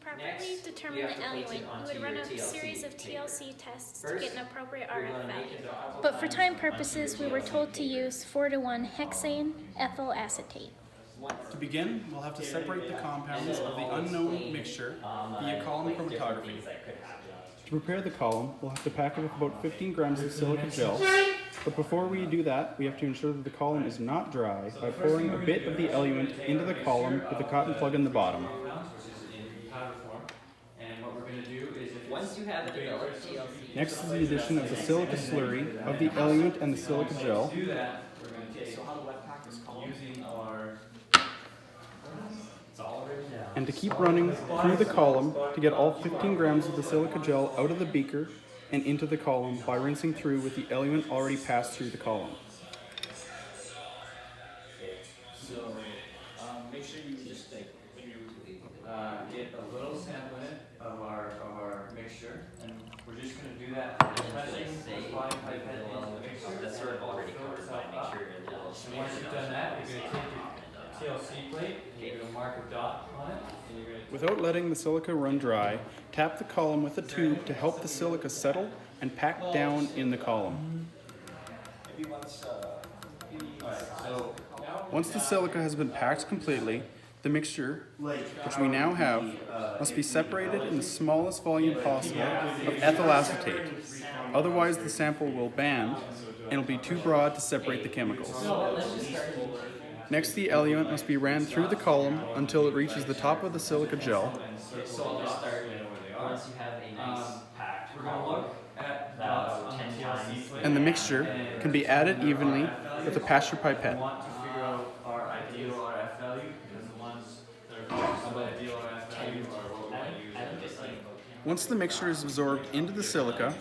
properly determine the eluent, you would run a series of TLC tests to get an appropriate RF value. But for time purposes, we were told to use 4:1 hexane ethyl acetate. To begin, we'll have to separate the compounds of the unknown mixture via column chromatography. To prepare the column, we'll have to pack it with about 15 grams of silica gel, but before we do that, we have to ensure that the column is not dry by pouring a bit of the eluent into the column with a cotton plug in the bottom. Next is the addition of the silica slurry of the eluent and the silica gel. And to keep running through the column to get all 15 grams of the silica gel out of the beaker and into the column by rinsing through with the eluent already passed through the column. So make sure you just get a little sample in it of our mixture, and we're just going to do that by pressing the flying pipette into the mixture. That's sort of already covered by make sure you're a little So once you've done that, you're going to take your TLC plate and you're going to mark a dot on it. And you're going to Without letting the silica run dry, tap the column with a tube to help the silica settle and pack down in the column. Once the silica has been packed completely, the mixture, which we now have, must be separated in the smallest volume possible of ethyl acetate. Otherwise the sample will band and will be too broad to separate the chemicals. Next, the eluent must be ran through the column until it reaches the top of the silica gel. Once you have a nice packed column, about 10 times. And the mixture can be added evenly with a pasture pipette. We want to figure out our ideal RF value, because the ones that are close to the ideal RF value are what we want to use. Once the mixture is absorbed into the silica,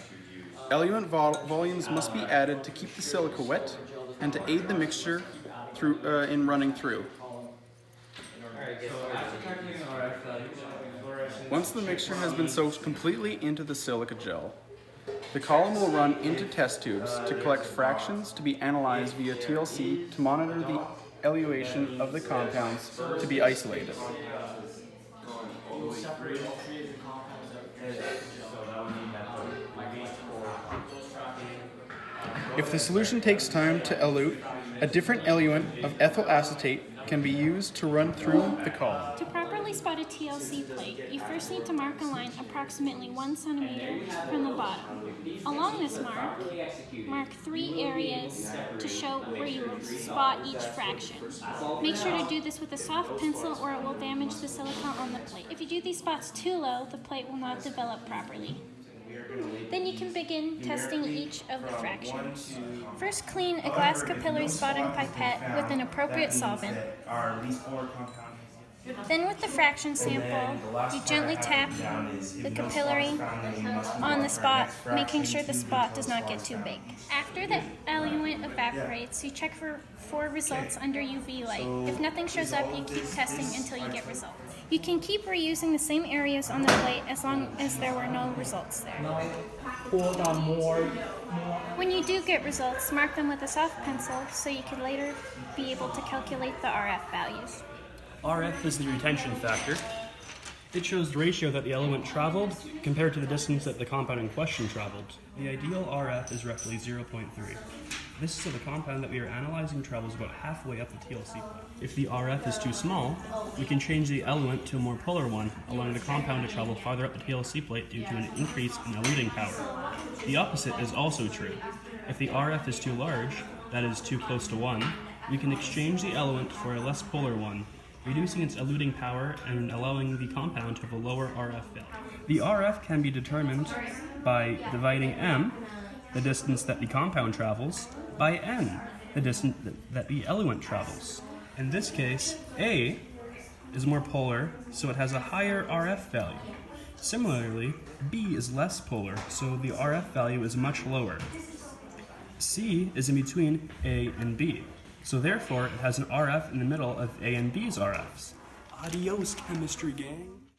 eluent volumes must be added to keep the silica wet and to aid the mixture in running through. Once the mixture has been soaked completely into the silica gel, the column will run into test tubes to collect fractions to be analyzed via TLC to monitor the eluation of the compounds to be isolated. If the solution takes time to elute, a different eluent of ethyl acetate can be used to run through the column. To properly spot a TLC plate, you first need to mark a line approximately 1 centimeter from the bottom. Along this mark 3 areas to show where you will spot each fraction. Make sure to do this with a soft pencil or it will damage the silicon on the plate. If you do these spots too low, the plate will not develop properly. Then you can begin testing each of the fractions. First, clean a glass capillary spotting pipette with an appropriate solvent. Then with the fraction sample, you gently tap the capillary on the spot, making sure the spot does not get too big. After the eluent evaporates, you check for results under UV light. If nothing shows up, you keep testing until you get results. You can keep reusing the same areas on the plate as long as there were no results there. When you do get results, mark them with a soft pencil so you can later be able to calculate the RF values. RF is the retention factor. It shows the ratio that the element traveled compared to the distance that the compound in question traveled. The ideal RF is roughly 0.3. This is so the compound that we are analyzing travels about halfway up the TLC plate. If the RF is too small, we can change the eluent to a more polar one, allowing the compound to travel farther up the TLC plate due to an increase in eluting power. The opposite is also true. If the RF is too large, that is too close to 1, we can exchange the eluent for a less polar one, reducing its eluting power and allowing the compound to have a lower RF value. The RF can be determined by dividing m, the distance that the compound travels, by n, the distance that the eluent travels. In this case, A is more polar, so it has a higher RF value. Similarly, B is less polar, so the RF value is much lower. C is in between A and B, so therefore it has an RF in the middle of A and B's RFs. Adios, chemistry gang.